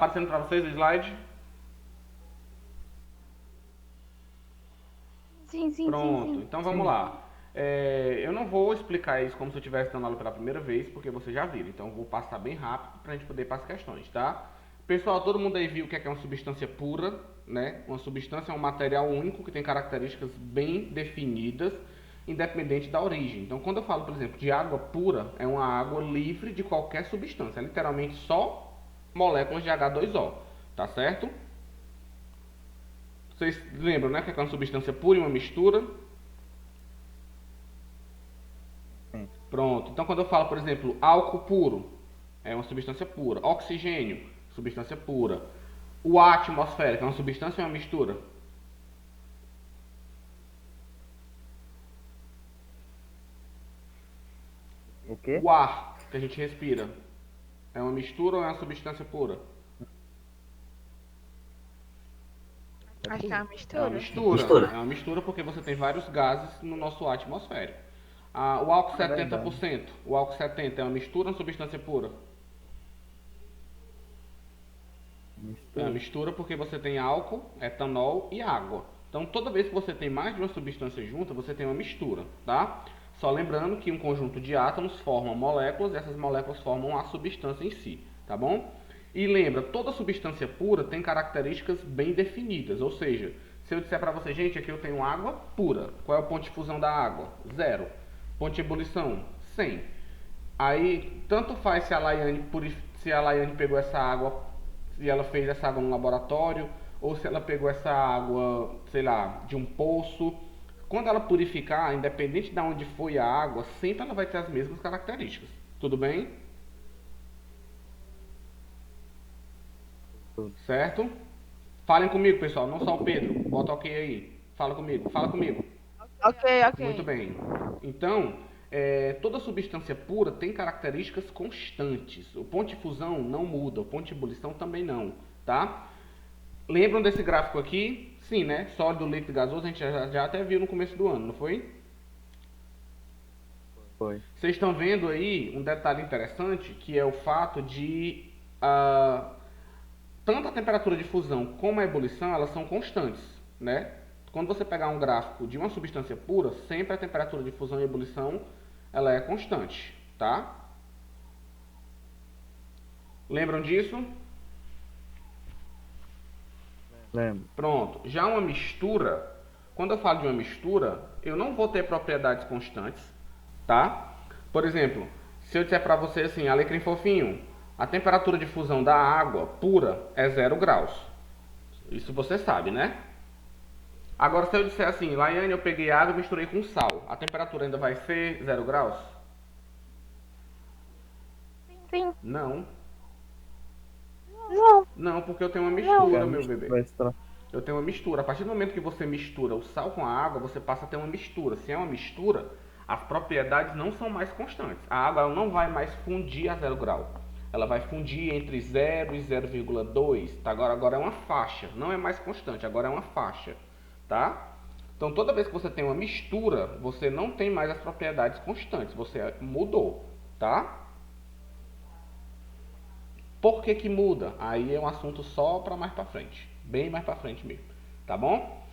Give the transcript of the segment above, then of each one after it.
aparecendo para vocês o slide? Sim, sim, sim, Pronto, sim. então vamos Sim. lá. Eu não vou explicar isso como se eu estivesse dando aula pela primeira vez, porque vocês já viram. Então eu vou passar bem rápido para a gente poder ir para as questões, tá? Pessoal, todo mundo aí viu o que é uma substância pura, né? Uma substância é um material único que tem características bem definidas, independente da origem. Então, quando eu falo, por exemplo, de água pura, é uma água livre de qualquer substância. É literalmente só moléculas de H2O, tá certo? Vocês lembram, né? Que é uma substância pura e uma mistura? Sim. Pronto. Então, quando eu falo, por exemplo, álcool puro, é uma substância pura. Oxigênio, substância pura. O ar atmosférico é uma substância ou é uma mistura? O quê? O ar que a gente respira é uma mistura ou é uma substância pura? Acho que é uma É uma mistura. mistura. É uma mistura porque você tem vários gases no nosso ar atmosférico. O álcool É verdade. 70%. O álcool 70 é uma mistura ou uma substância pura? É uma Mistura. mistura porque você tem álcool, etanol e água. Então, toda vez que você tem mais de uma substância junta, você tem uma mistura, tá? Só lembrando que um conjunto de átomos forma moléculas e essas moléculas formam a substância em si, tá bom? E lembra, toda substância pura tem características bem definidas, ou seja, se eu disser para você, gente, aqui eu tenho água pura, qual é o ponto de fusão da água? 0. Ponto de ebulição? 100. Aí, tanto faz se a Laiane pegou essa água, se ela fez essa água no laboratório, ou se ela pegou essa água, sei lá, de um poço. Quando ela purificar, independente de onde foi a água, sempre ela vai ter as mesmas características. Tudo bem? Tudo. Certo? Falem comigo, pessoal, não só o Pedro. Bota ok aí. Fala comigo, fala comigo. Ok, Muito ok. bem. Então, toda substância pura tem características constantes. O ponto de fusão não muda, o ponto de ebulição também não, tá? Lembram desse gráfico aqui? Sim, né? Sólido, líquido, gasoso, a gente já até viu no começo do ano, não foi? Foi. Vocês estão vendo aí um detalhe interessante, que é o fato de tanto a temperatura de fusão como a ebulição, elas são constantes, né? Quando você pegar um gráfico de uma substância pura, sempre a temperatura de fusão e ebulição ela é constante, tá? Lembram disso? Lembro. Pronto. Já uma mistura, quando eu falo de uma mistura, eu não vou ter propriedades constantes, tá? Por exemplo, se eu disser para você assim, alecrim fofinho, a temperatura de fusão da água pura é 0 graus. Isso você sabe, né? Agora, se eu disser assim, Laiane, eu peguei água e misturei com sal, a temperatura ainda vai ser 0 graus? Sim. Não. Não. Não, porque eu tenho uma Porque mistura, a meu bebê. mistura extra. Eu tenho uma mistura. A partir do momento que você mistura o sal com a água, você passa a ter uma mistura. Se é uma mistura, as propriedades não são mais constantes. A água ela não vai mais fundir a 0 grau. Ela vai fundir entre 0 e 0,2. Tá? Agora é uma faixa. Não é mais constante, agora é uma faixa. Tá? Então toda vez que você tem uma mistura, você não tem mais as propriedades constantes. Você mudou. Tá? Por que que muda? Aí é um assunto só para mais para frente, bem mais para frente mesmo, tá bom?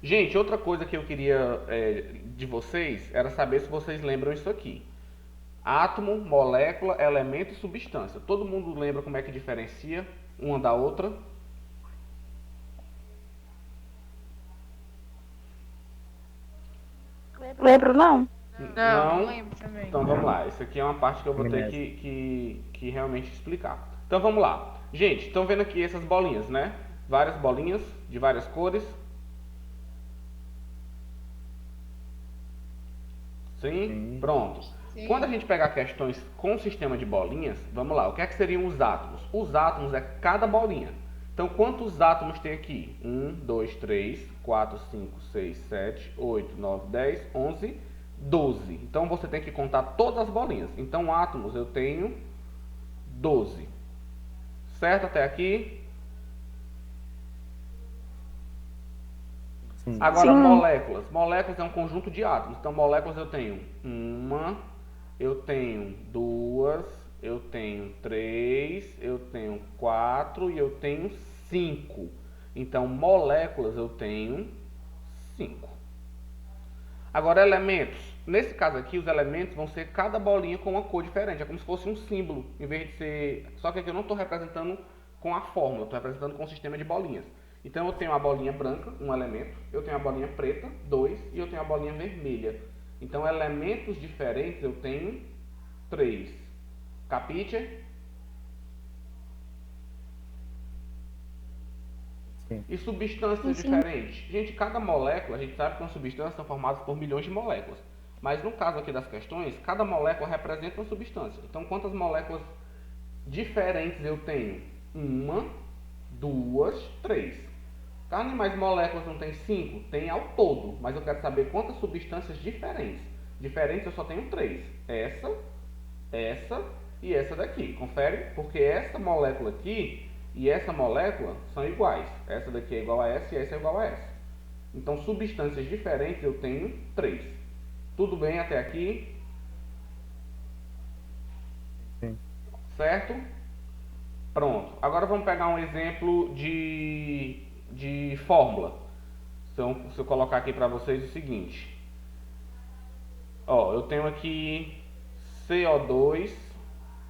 Gente, outra coisa que eu queria de vocês era saber se vocês lembram isso aqui. Átomo, molécula, elemento e substância. Todo mundo lembra como é que diferencia uma da outra? Lembro, não? Não lembro também. Então vamos lá. Isso aqui é uma parte que eu vou ter Amnésia. que realmente explicar. Então vamos lá. Gente, estão vendo aqui essas bolinhas, né? Várias bolinhas de várias cores. Sim? Sim. Pronto. Sim. Quando a gente pegar questões com sistema de bolinhas, vamos lá, o que é que seriam os átomos? Os átomos é cada bolinha. Então, quantos átomos tem aqui? 1, 2, 3, 4, 5, 6, 7, 8, 9, 10, 11, 12. Então, você tem que contar todas as bolinhas. Então, átomos eu tenho 12. Certo até aqui? Sim. Agora, Sim. moléculas. Moléculas é um conjunto de átomos. Então, moléculas eu tenho uma, eu tenho duas, eu tenho 3, eu tenho 4 e eu tenho 5. Então, moléculas eu tenho 5. Agora, elementos. Nesse caso aqui, os elementos vão ser cada bolinha com uma cor diferente. É como se fosse um símbolo, em vez de ser... Só que aqui eu não estou representando com a fórmula, estou representando com o sistema de bolinhas. Então, eu tenho a bolinha branca, um elemento. Eu tenho a bolinha preta, 2. E eu tenho a bolinha vermelha. Então, elementos diferentes eu tenho 3. Capite? Sim. E substâncias Sim. diferentes? Gente, cada molécula, a gente sabe que uma substância são formadas por milhões de moléculas. Mas no caso aqui das questões, cada molécula representa uma substância. Então, quantas moléculas diferentes eu tenho? 1, 2, 3. Carne mais moléculas não tem 5? Tem ao todo. Mas eu quero saber quantas substâncias diferentes. Diferentes eu só tenho 3. Essa e essa daqui. Confere? Porque essa molécula aqui e essa molécula são iguais. Essa daqui é igual a essa e essa é igual a essa. Então, substâncias diferentes eu tenho 3. Tudo bem até aqui? Sim. Certo? Pronto. Agora vamos pegar um exemplo de fórmula. Então, se eu colocar aqui para vocês o seguinte. Ó, eu tenho aqui CO2.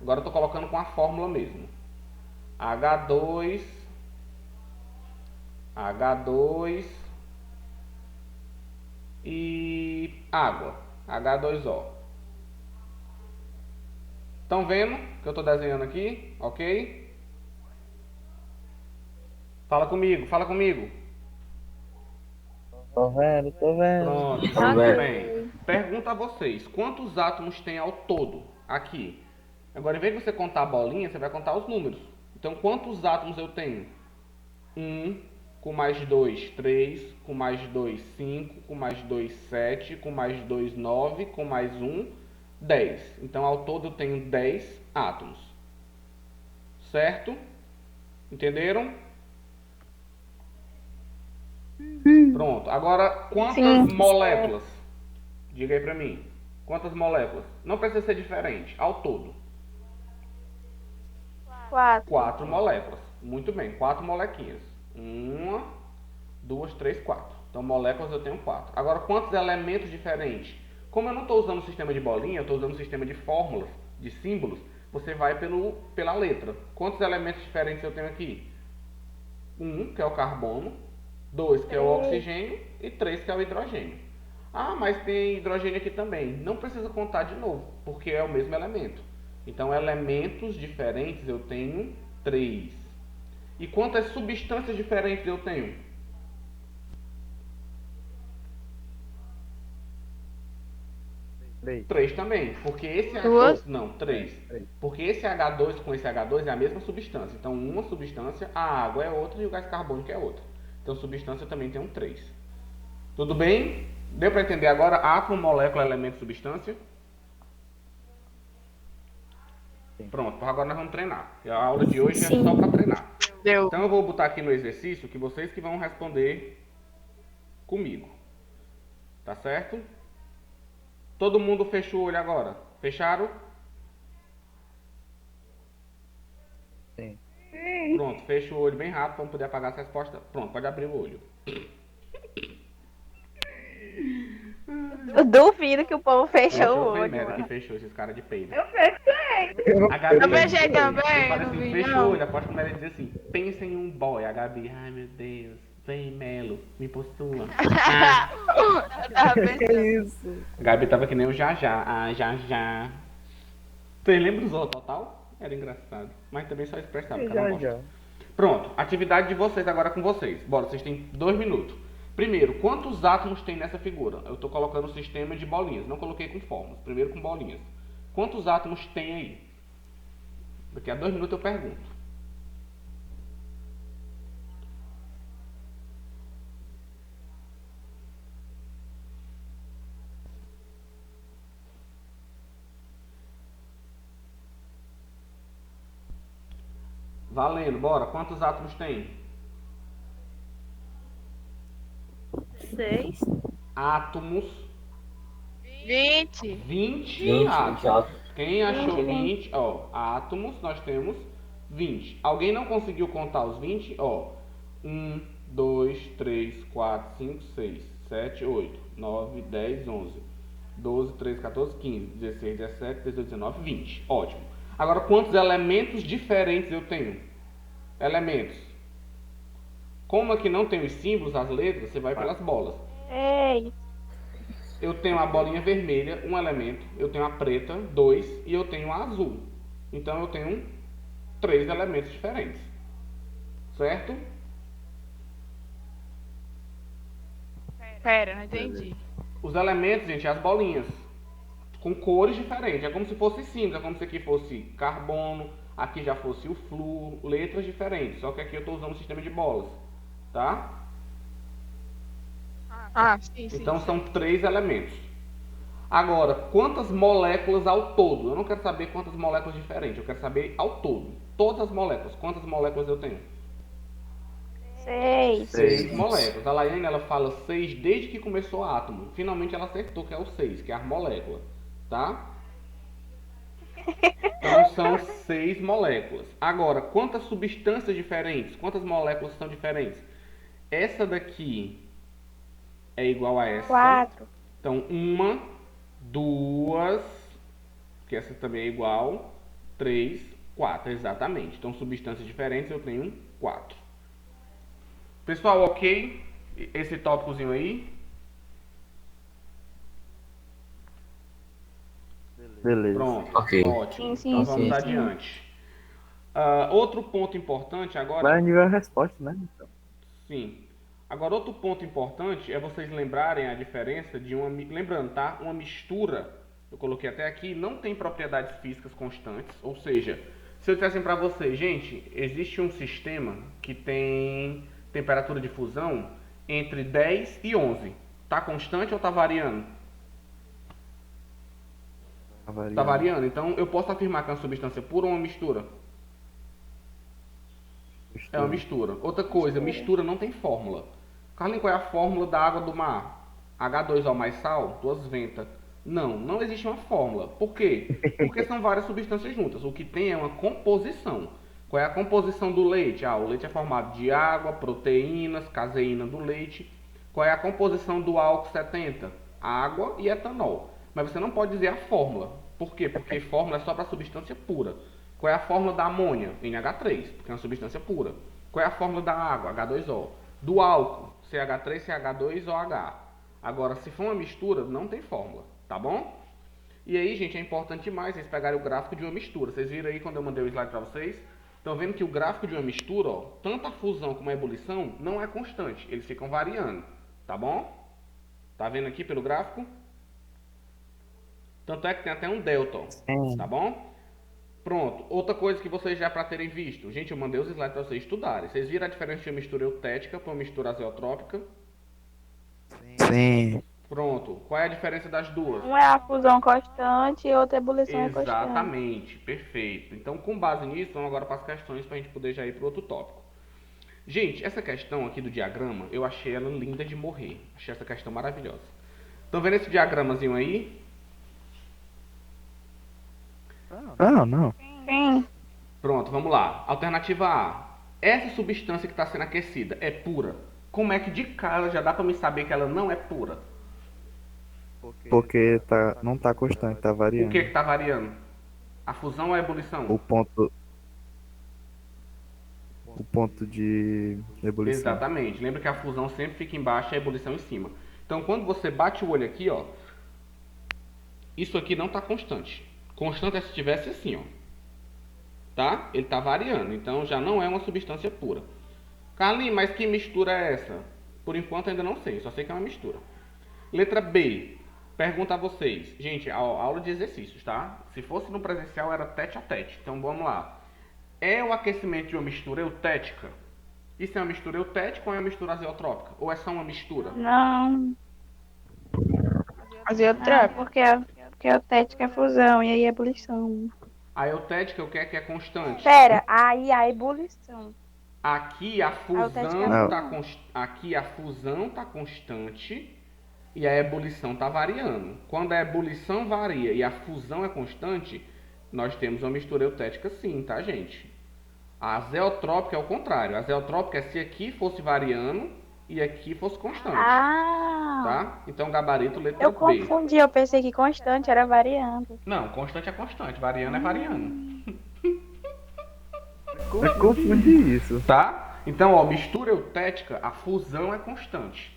Agora eu estou colocando com a fórmula mesmo. H2 e água, H2O. Estão vendo que eu estou desenhando aqui? Ok? Fala comigo, fala comigo. Tô vendo. Pronto, Tudo bem. Pergunta a vocês, quantos átomos tem ao todo aqui? Agora, em vez de você contar a bolinha, você vai contar os números. Então, quantos átomos eu tenho? 1, com mais 2, 3, com mais 2, 5, com mais 2, 7, com mais 2, 9, com mais 1, 10. Então, ao todo eu tenho 10 átomos. Certo? Entenderam? Pronto. Agora, quantas Sim. moléculas? Diga aí pra mim. Quantas moléculas? Não precisa ser diferente. Ao todo. 4. 4 moléculas. Muito bem, 4 molequinhas. 1, 2, 3, 4. Então, moléculas eu tenho 4. Agora, quantos elementos diferentes? Como eu não estou usando o sistema de bolinha, eu estou usando o sistema de fórmulas, de símbolos, você vai pela letra. Quantos elementos diferentes eu tenho aqui? 1, que é o carbono. 2, que é o oxigênio. E 3, que é o hidrogênio. Ah, mas tem hidrogênio aqui também. Não precisa contar de novo, porque é o mesmo elemento. Então, elementos diferentes eu tenho 3. E quantas substâncias diferentes eu tenho? 3. 3 também, porque esse Duas? Não, 3. Três. Porque esse H2 com esse H2 é a mesma substância. Então, uma substância, a água é outra e o gás carbônico é outra. Então, substância eu também tenho 3. Tudo bem? Deu para entender agora? Átomo, molécula, elemento, substância? Sim. Pronto, agora nós vamos treinar. A aula de hoje é Sim. só para treinar. Deu. Então eu vou botar aqui no exercício que vocês que vão responder comigo. Tá certo? Todo mundo fechou o olho agora? Fecharam? Sim. Pronto, fecha o olho bem rápido para poder apagar essa resposta. Pronto, pode abrir o olho. Eu duvido que o povo fechou o Foi olho. merda que Mano. fechou esses caras de peido. Eu fechei. A Gabi, Eu fechei também, eu falei não assim, vi, fecha o não. olho, aposto que ela ia dizer assim, pensa em um boy. A Gabi, ai meu Deus, vem Melo, me possua. Ah. Eu tava pensando. isso? A Gabi tava que nem o Jajá, já. Vocês lembram do Zorro Total? Era engraçado, mas também só expressava, porque eu não gosto. Pronto, atividade de vocês agora com vocês. Bora, vocês têm 2 minutos. Primeiro, quantos átomos tem nessa figura? Eu estou colocando o sistema de bolinhas, não coloquei com fórmulas. Primeiro com bolinhas. Quantos átomos tem aí? Daqui a 2 minutos eu pergunto. Valendo, bora. Quantos átomos tem? 6. Átomos. 20. 20 20 átomos. átomos. Quem achou 20. 20, ó, átomos, nós temos 20. Alguém não conseguiu contar os 20? Ó, 1, 2, 3, 4, 5, 6, 7, 8, 9, 10, 11, 12, 13, 14, 15, 16, 17, 18, 19, 20. Ótimo. Agora, quantos elementos diferentes eu tenho? Elementos. Como aqui não tem os símbolos, as letras, você vai pelas bolas. 6. Eu tenho a bolinha vermelha, um elemento. Eu tenho a preta, 2. E eu tenho a azul. Então eu tenho 3 elementos diferentes. Certo? Pera, não entendi. Os elementos, gente, é as bolinhas. Com cores diferentes. É como se fosse símbolos. É como se aqui fosse carbono. Aqui já fosse o flúor. Letras diferentes. Só que aqui eu estou usando o sistema de bolas. Tá? Ah, sim, sim. Então são 3 elementos. Agora, quantas moléculas ao todo? Eu não quero saber quantas moléculas diferentes. Eu quero saber ao todo. Todas as moléculas. Quantas moléculas eu tenho? 6. 6 moléculas. A Laiane, ela fala 6 desde que começou o átomo. Finalmente ela acertou que é o 6, que é a molécula. Tá? Então são 6 moléculas. Agora, quantas substâncias diferentes? Quantas moléculas são diferentes? Essa daqui é igual a essa. 4. Então, 1, 2, que essa também é igual, 3, 4, exatamente. Então, substâncias diferentes eu tenho 4. Pessoal, ok? Esse tópicozinho aí? Beleza. Pronto, Ok. ótimo. Sim, Então, sim, vamos sim, adiante. Outro ponto importante agora... Vai nível a resposta, né? Sim. Agora, outro ponto importante é vocês lembrarem a diferença de uma... Lembrando, tá? Uma mistura, eu coloquei até aqui, não tem propriedades físicas constantes. Ou seja, se eu dissesse para vocês, gente, existe um sistema que tem temperatura de fusão entre 10 e 11. Tá constante ou tá variando? Tá variando. Então, eu posso afirmar que é uma substância pura ou uma mistura? É uma mistura. Outra coisa, mistura não tem fórmula. Carlinhos, qual é a fórmula da água do mar? H2O mais sal, 2 ventas. Não, não existe uma fórmula. Por quê? Porque são várias substâncias juntas. O que tem é uma composição. Qual é a composição do leite? O leite é formado de água, proteínas, caseína do leite. Qual é a composição do álcool 70? Água e etanol. Mas você não pode dizer a fórmula. Por quê? Porque fórmula é só para substância pura. Qual é a fórmula da amônia? NH3, porque é uma substância pura. Qual é a fórmula da água? H2O. Do álcool, CH3, CH2, OH. Agora, se for uma mistura, não tem fórmula, tá bom? E aí, gente, é importante demais vocês pegarem o gráfico de uma mistura. Vocês viram aí quando eu mandei o slide para vocês? Estão vendo que o gráfico de uma mistura, ó, tanto a fusão como a ebulição, não é constante. Eles ficam variando, tá bom? Tá vendo aqui pelo gráfico? Tanto é que tem até um delta, ó, tá bom? Pronto, outra coisa que vocês já para terem visto. Gente, eu mandei os slides para vocês estudarem. Vocês viram a diferença de uma mistura eutética para uma mistura azeotrópica? Sim. Pronto, qual é a diferença das duas? Um é a fusão constante e outra é a ebulição é constante. Exatamente, perfeito. Então, com base nisso, vamos agora para as questões para a gente poder já ir para o outro tópico. Gente, essa questão aqui do diagrama, eu achei ela linda de morrer. Achei essa questão maravilhosa. Estão vendo esse diagramazinho aí? Não. Sim. Pronto, vamos lá. Alternativa A. Essa substância que está sendo aquecida é pura? Como é que de cara já dá para me saber que ela não é pura? Porque não tá constante, tá O variando. que está variando? A fusão ou a ebulição? O ponto de ebulição. Exatamente. Lembra que a fusão sempre fica embaixo e a ebulição em cima. Então, quando você bate o olho aqui, ó, isso aqui não está constante. Constante é se tivesse assim, ó. Tá? Ele está variando. Então, já não é uma substância pura. Carlinhos, mas que mistura é essa? Por enquanto, ainda não sei. Só sei que é uma mistura. Letra B. Pergunta a vocês. Gente, a aula de exercícios, tá? Se fosse no presencial, era tete a tete. Então, vamos lá. É o aquecimento de uma mistura eutética? Isso é uma mistura eutética ou é uma mistura azeotrópica? Ou é só uma mistura? Não. Azeotrópico. Porque a eutética é fusão e aí é ebulição. A eutética, o que é constante? Pera, aí a ebulição. Aqui a fusão eutética não. aqui a fusão tá constante e a ebulição está variando. Quando a ebulição varia e a fusão é constante, nós temos uma mistura eutética sim, tá, gente? A azeotrópica é o contrário. A azeotrópica é se aqui fosse variando e aqui fosse constante, Ah, tá? Então, gabarito, letra eu B. confundi, eu pensei que constante era variando. Não, constante é constante, variando é variando. Eu confundi isso. Tá? Então, ó, mistura eutética, a fusão é constante.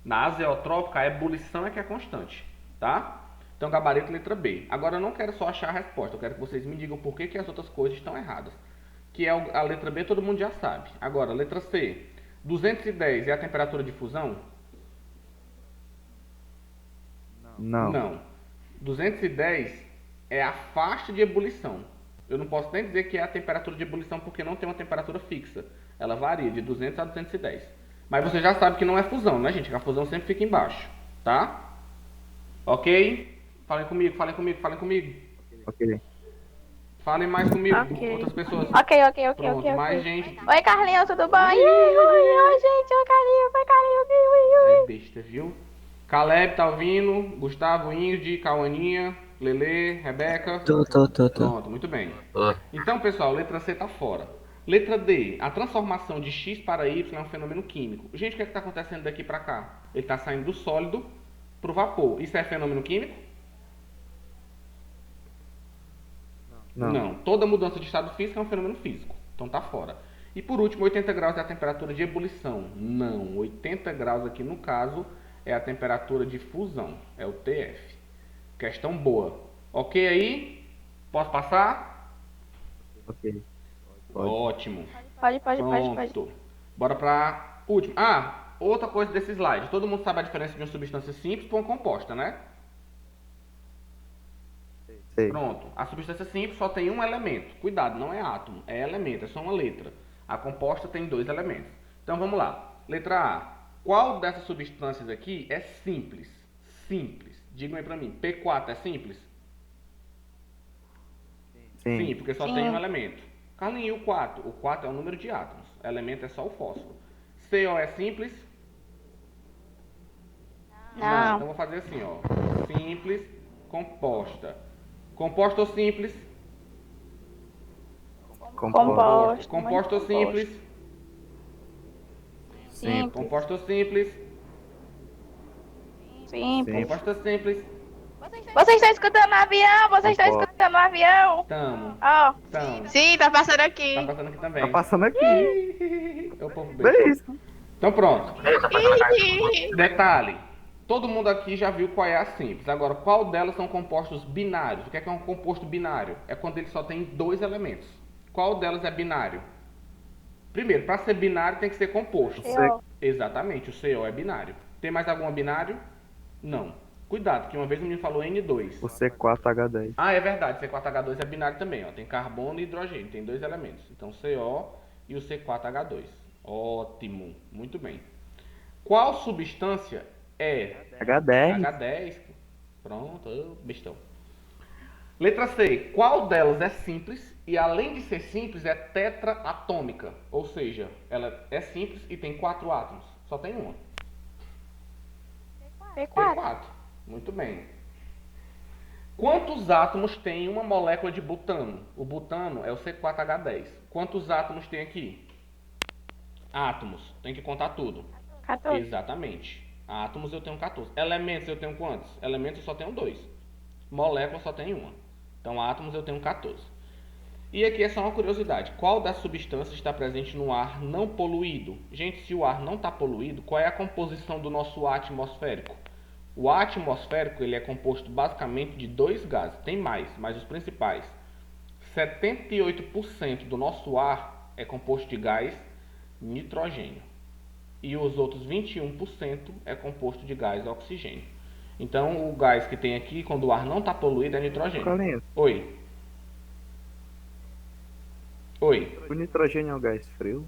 Na azeotrópica, a ebulição é que é constante, tá? Então, gabarito, letra B. Agora, eu não quero só achar a resposta, eu quero que vocês me digam por que as outras coisas estão erradas. Que é a letra B, todo mundo já sabe. Agora, letra C. 210 é a temperatura de fusão? Não. Não. 210 é a faixa de ebulição. Eu não posso nem dizer que é a temperatura de ebulição porque não tem uma temperatura fixa. Ela varia de 200 a 210. Mas você já sabe que não é fusão, né, gente? Que a fusão sempre fica embaixo, tá? Ok? Falem comigo, falem comigo, falem comigo. Ok. Falem mais comigo, Ok. outras pessoas. Ok. Pronto, mais gente. Oi, Carlinhos, tudo bom? Oi, gente, oi, Carlinhos, ui. É besta, viu? Caleb tá ouvindo, Gustavo, Ingrid, Cauaninha, Lele, Rebeca. Tô. Pronto, muito bem. Então, pessoal, letra C tá fora. Letra D, a transformação de X para Y é um fenômeno químico. Gente, o que é que tá acontecendo daqui para cá? Ele tá saindo do sólido pro vapor. Isso é fenômeno químico? Não. Toda mudança de estado físico é um fenômeno físico. Então tá fora. E por último, 80 graus é a temperatura de ebulição. Não. 80 graus aqui no caso é a temperatura de fusão. É o TF. Questão boa. Ok aí? Posso passar? Ok. Pode. Ótimo. Pode. Pronto. Bora pra última. Ah, outra coisa desse slide. Todo mundo sabe a diferença de uma substância simples para uma composta, né? Sei. Pronto. A substância simples só tem um elemento. Cuidado, não é átomo, é elemento, é só uma letra. A composta tem 2 elementos. Então vamos lá. Letra A. Qual dessas substâncias aqui é simples? Simples. Digam aí pra mim. P4 é simples? Sim, porque só Sim. tem um elemento. Carlinhos, e o 4? O 4 é o número de átomos. O elemento é só o fósforo. CO é simples? Não. Então vou fazer assim, ó. Simples, composta. Composta ou simples? Composto. Composta ou simples? Sim. Composta ou simples? Simples. Composta simples? Vocês estão escutando o avião? Vocês estão Composto. escutando o avião? Tamo. Ó, Tamo. Sim, tá passando aqui. Tá passando aqui também. Tá passando aqui. É o povo Vê bem. isso. Então pronto. Detalhe. Todo mundo aqui já viu qual é a simples. Agora, qual delas são compostos binários? O que é um composto binário? É quando ele só tem 2 elementos. Qual delas é binário? Primeiro, para ser binário tem que ser composto. CO. Exatamente, o CO é binário. Tem mais alguma binário? Não. Cuidado, que uma vez o menino falou N2. O C4H10. Ah, é verdade, C4H2 é binário também, ó. Tem carbono e hidrogênio, tem 2 elementos. Então CO e o C4H2. Ótimo, muito bem. Qual substância é H10. H10? Pronto, bestão. Letra C. Qual delas é simples e além de ser simples é tetraatômica? Ou seja, ela é simples e tem 4 átomos. Só tem uma. P4. P4. Muito bem. Quantos átomos tem uma molécula de butano? O butano é o C4H10. Quantos átomos tem aqui? Átomos. Tem que contar tudo. 14. Exatamente. Átomos eu tenho 14. Elementos eu tenho quantos? Elementos eu só tenho 2. Molécula só tem uma. Então átomos eu tenho 14. E aqui é só uma curiosidade. Qual das substâncias está presente no ar não poluído? Gente, se o ar não está poluído, qual é a composição do nosso ar atmosférico? O ar atmosférico ele é composto basicamente de 2 gases. Tem mais, mas os principais. 78% do nosso ar é composto de gás nitrogênio. E os outros 21% é composto de gás oxigênio. Então, o gás que tem aqui, quando o ar não está poluído, é nitrogênio. Carlinhos, Oi. Oi. o nitrogênio é um gás frio?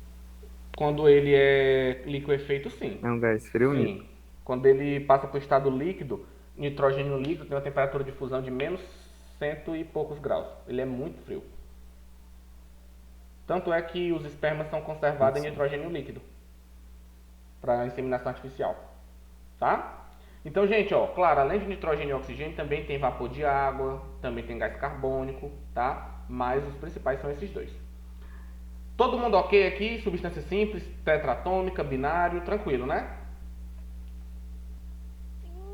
Quando ele é liquefeito, sim. É um gás frio? Sim. Quando ele passa para o estado líquido, nitrogênio líquido tem uma temperatura de fusão de menos 100 e poucos graus. Ele é muito frio. Tanto é que os espermas são conservados em nitrogênio líquido para inseminação artificial. Tá? Então, gente, ó, claro, além de nitrogênio e oxigênio, também tem vapor de água, também tem gás carbônico, tá? Mas os principais são esses dois. Todo mundo ok aqui? Substância simples, tetratômica, binário, tranquilo, né?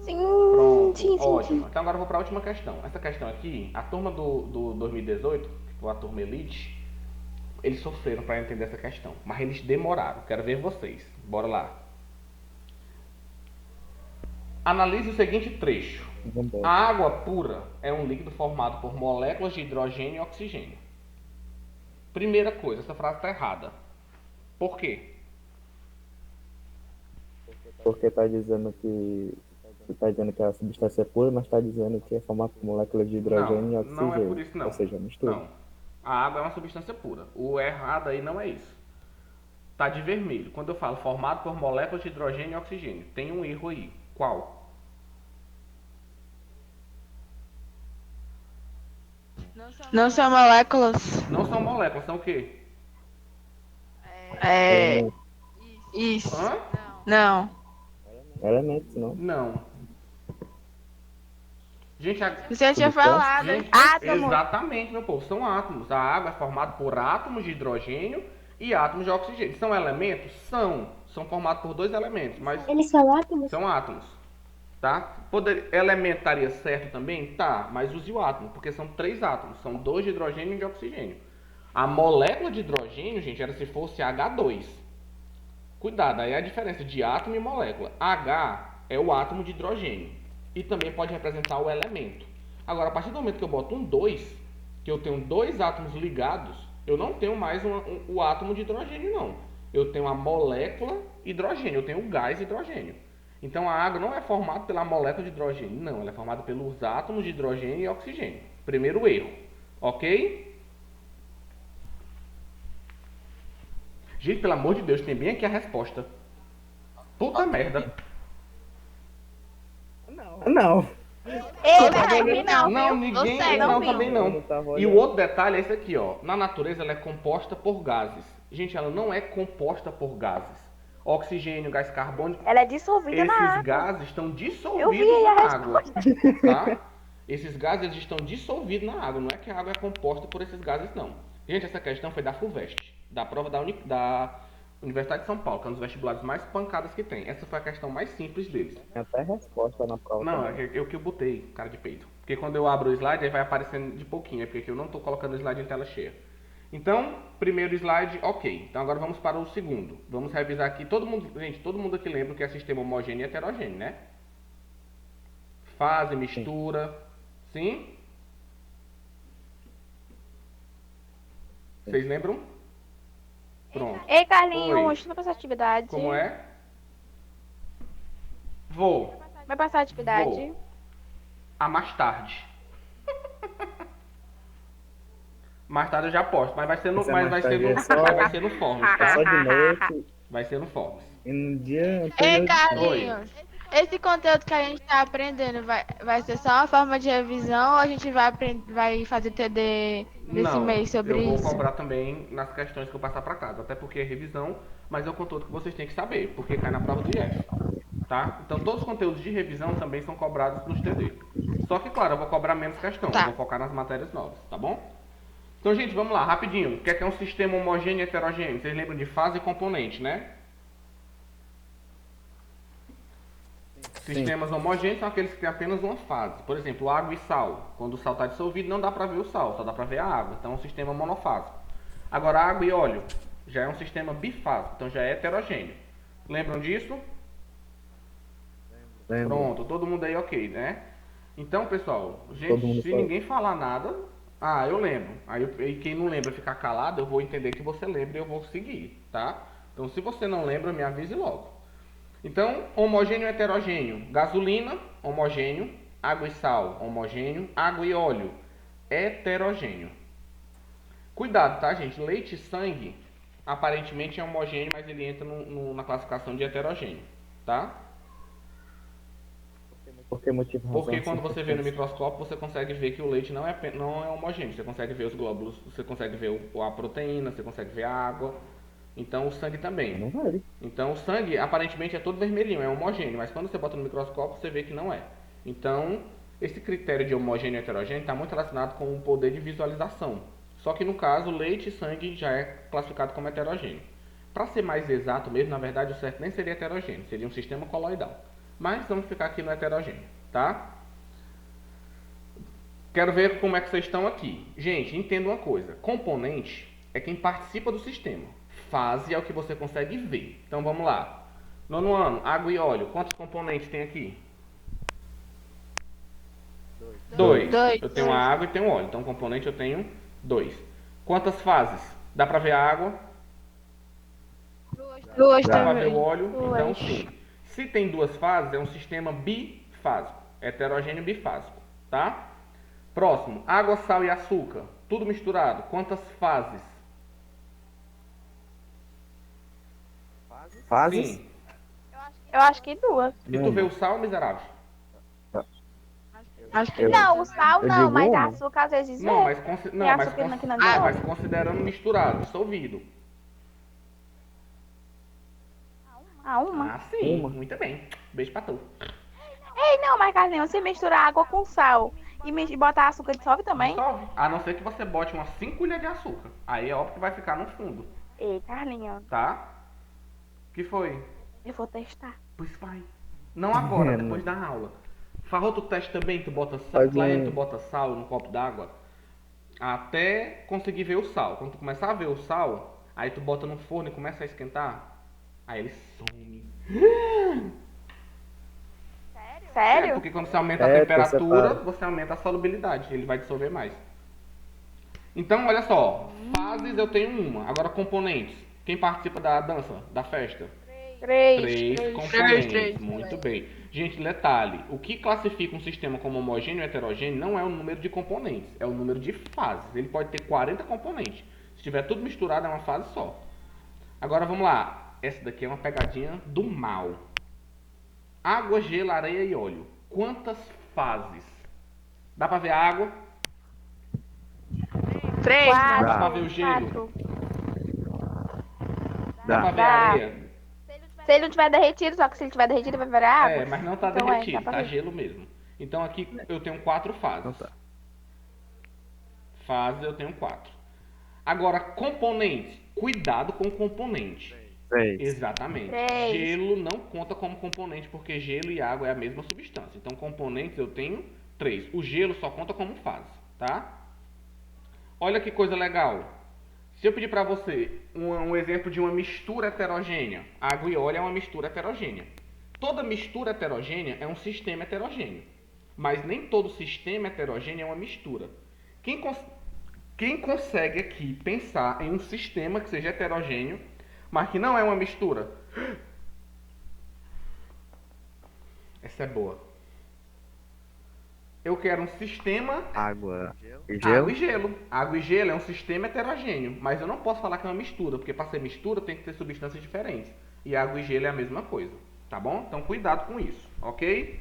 Sim, Pronto, sim, sim, ótimo. sim. Então agora eu vou para a última questão. Essa questão aqui, a turma do 2018, que foi a turma Elite, eles sofreram para entender essa questão, mas eles demoraram. Quero ver vocês. Bora lá. Analise o seguinte trecho. Vambora. A água pura é um líquido formado por moléculas de hidrogênio e oxigênio. Primeira coisa, essa frase está errada. Por quê? Porque tá dizendo que a substância é pura, mas tá dizendo que é formada por moléculas de hidrogênio e Não, não é oxigênio. por isso não. Ou seja, mistura. Não. A água é uma substância pura. O errado aí não é isso. Tá de vermelho. Quando eu falo formado por moléculas de hidrogênio e oxigênio, tem um erro aí. Qual? Não são moléculas. Não são moléculas, são o quê? É. Isso. Hã? Não. Elementos, não? Não. Gente, Você tinha falado. gente, Átomos. exatamente, meu povo, são átomos. A água é formada por átomos de hidrogênio e átomos de oxigênio. São elementos? São. São formados por dois elementos, mas Eles são átomos? são átomos. Tá? Elemento estaria certo também? Tá, mas use o átomo, porque são três átomos. São dois de hidrogênio e um de oxigênio. A molécula de hidrogênio, gente, era se fosse H2. Cuidado, aí é a diferença de átomo e molécula. H é o átomo de hidrogênio. E também pode representar o elemento. Agora, a partir do momento que eu boto um 2, que eu tenho dois átomos ligados, eu não tenho mais o átomo de hidrogênio, não. Eu tenho a molécula hidrogênio, eu tenho o gás hidrogênio. Então a água não é formada pela molécula de hidrogênio, não. Ela é formada pelos átomos de hidrogênio e oxigênio. Primeiro erro. Ok? Gente, pelo amor de Deus, tem bem aqui a resposta. Puta merda. Não. Ei, também não. Não, viu? ninguém. Você Não, viu? também Eu não. tava E o olhando. outro detalhe é esse aqui, ó. Na natureza ela é composta por gases. Gente, ela não é composta por gases. Oxigênio, gás carbônico. Ela é dissolvida na Esses água. gases estão Eu vi dissolvidos aí a na água. Tá? Esses gases eles estão dissolvidos na água. Não é que a água é composta por esses gases, não. Gente, essa questão foi da FUVEST, da prova da Universidade de São Paulo, que é um dos vestibulares mais pancadas que tem. Essa foi a questão mais simples deles. Tem até resposta na prova. Não, também. é o que eu botei, cara de peito. Porque quando eu abro o slide, aí vai aparecendo de pouquinho. É porque eu não estou colocando o slide em tela cheia. Então, primeiro slide, ok. Então agora vamos para o segundo. Vamos revisar aqui. Todo mundo aqui lembra que é sistema homogêneo e heterogêneo, né? Fase, mistura. Sim? Vocês lembram? Pronto. Ei, Carlinhos, Oi. deixa eu passar a atividade. Como é? Vou. Vai passar a atividade? Vou. A mais tarde. Mais tarde eu já posto, mas vai ser no, Essa mas mais vai ser tarde no, é só- mas vai ser no Forms, É tá? só de noite. Vai ser no Forms. E no dia anterior. Ei, Carlinhos. Esse conteúdo que a gente tá aprendendo vai ser só uma forma de revisão ou a gente vai fazer TD nesse mês sobre eu vou isso? cobrar também nas questões que eu passar pra casa, até porque é revisão, mas é o conteúdo que vocês têm que saber, porque cai na prova do IF, tá? Então todos os conteúdos de revisão também são cobrados nos TD. Só que, claro, eu vou cobrar menos questão, Tá. eu vou focar nas matérias novas, tá bom? Então, gente, vamos lá, rapidinho. O que é um sistema homogêneo e heterogêneo? Vocês lembram de fase e componente, né? Sistemas homogêneos são aqueles que têm apenas uma fase. Por exemplo, água e sal. Quando o sal está dissolvido, não dá para ver o sal, só dá para ver a água. Então é um sistema monofásico. Agora, água e óleo já é um sistema bifásico, então já é heterogêneo. Lembram disso? Lembra? Pronto, todo mundo aí ok, né? Então, pessoal, Todo gente, mundo se sabe. ninguém falar nada, eu lembro. E quem não lembra ficar calado, eu vou entender que você lembra e eu vou seguir, tá? Então, se você não lembra, me avise logo. Então, homogêneo e heterogêneo. Gasolina, homogêneo. Água e sal, homogêneo. Água e óleo, heterogêneo. Cuidado, tá, gente? Leite e sangue, aparentemente é homogêneo, mas ele entra na classificação de heterogêneo, tá? Por que motivo? razão, Porque quando você vê no circunstância? microscópio, você consegue ver que o leite não é homogêneo. Você consegue ver os glóbulos, você consegue ver a proteína, você consegue ver a água. Então o sangue também. Não vale. Então o sangue aparentemente é todo vermelhinho, é homogêneo, mas quando você bota no microscópio você vê que não é. Então esse critério de homogêneo e heterogêneo está muito relacionado com o poder de visualização. Só que no caso leite e sangue já é classificado como heterogêneo. Para ser mais exato mesmo, na verdade o certo nem seria heterogêneo, seria um sistema coloidal. Mas vamos ficar aqui no heterogêneo, tá? Quero ver como é que vocês estão aqui. Gente, entenda uma coisa. Componente é quem participa do sistema. Fase é o que você consegue ver. Então vamos lá. Nono ano, água e óleo. Quantos componentes tem aqui? Dois. Dois. Eu tenho a água e tenho o óleo. Então componente eu tenho 2. Quantas fases? Dá pra ver a água? Duas Dá pra ver também. o óleo? Duas. Então sim. Se tem 2 fases, é um sistema bifásico. Heterogêneo bifásico. Tá? Próximo. Água, sal e açúcar. Tudo misturado. Quantas fases? Fases? Sim. Eu acho que 2. E tu vê o sal, miserável? Acho que Eu- Não, o sal eu não, digo mas uma. açúcar às vezes Não, é. mas, Tem açúcar aqui na minha mas considerando misturado, dissolvido. Uma. Ah, sim. Uma. Muito bem. Beijo pra tu. Ei, não, mas Carlinhos, você mistura água com sal e botar açúcar dissolve também? Dissolve. A não ser que você bote umas 5 colheres de açúcar. Aí é óbvio que vai ficar no fundo, Ei, Carlinhos, tá? Que foi? eu vou testar. Pois vai. Não agora, É, depois da aula. Farro, tu testa também, tu bota sal, Faz lá um- tu bota sal no copo d'água, até conseguir ver o sal. Quando tu começar a ver o sal, aí tu bota no forno e começa a esquentar, aí ele some. É, Sério? porque quando você aumenta a É, temperatura, separa. você aumenta a solubilidade, ele vai dissolver mais. Então, olha só, fases eu tenho uma. Agora, componentes. Quem participa da dança, da festa? 3 componentes. Três. Muito bem. Gente, detalhe: o que classifica um sistema como homogêneo e heterogêneo não é o número de componentes, é o número de fases. Ele pode ter 40 componentes. Se tiver tudo misturado, é uma fase só. Agora vamos lá. Essa daqui é uma pegadinha do mal. Água, gelo, areia e óleo. Quantas fases? Dá pra ver a água? 3. Dá pra Quatro. ver o gelo? 4. Dá pra ver a Dá. areia? Se ele não tiver derretido, só que se ele tiver derretido, vai virar água. É, mas não tá Então, derretido, dá pra tá ver. gelo mesmo. Então aqui eu tenho 4 fases. Então tá. Fases eu tenho 4. Agora, componentes. Cuidado com o componente. 3. Exatamente. Três. Gelo não conta como componente, porque gelo e água é a mesma substância. Então, componentes eu tenho 3. O gelo só conta como fase, tá? Olha que coisa legal. Se eu pedir para você um exemplo de uma mistura heterogênea, água e óleo é uma mistura heterogênea. Toda mistura heterogênea é um sistema heterogêneo, mas nem todo sistema heterogêneo é uma mistura. Quem consegue aqui pensar em um sistema que seja heterogêneo, mas que não é uma mistura? Essa é boa. Eu quero um sistema Água e água gelo. e gelo. Água e gelo é um sistema heterogêneo, mas eu não posso falar que é uma mistura, porque para ser mistura tem que ter substâncias diferentes. E água e gelo é a mesma coisa, tá bom? Então cuidado com isso, ok?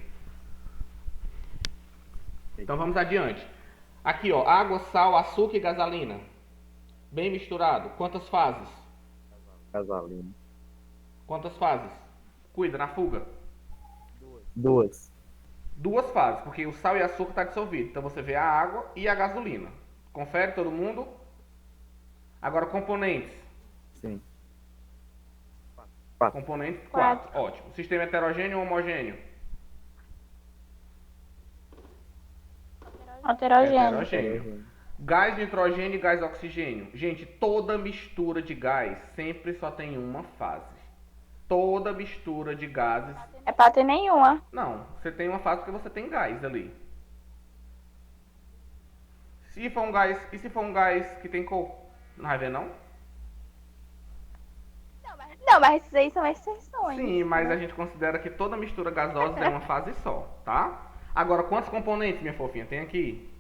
Então vamos adiante. Aqui, ó, água, sal, açúcar e gasolina. Bem misturado. Quantas fases? Gasolina. Quantas fases? Cuida, na fuga. 2. 2 fases, porque o sal e açúcar está dissolvido. Então você vê a água e a gasolina. Confere todo mundo? Agora componentes. Sim. Componentes 4. Ótimo. Sistema heterogêneo ou homogêneo? Heterogêneo. Heterogêneo. Gás nitrogênio e gás oxigênio. Gente, toda mistura de gás sempre só tem uma fase. Toda mistura de gases. É pra ter nenhuma. Não, você tem uma fase porque você tem gás ali. Se for um gás, e se for um gás que tem cor? Não vai ver não? Não, mas esses aí são exceções. Sim, mas a gente considera que toda mistura gasosa é uma fase só, tá? Agora, quantos componentes, minha fofinha, tem aqui?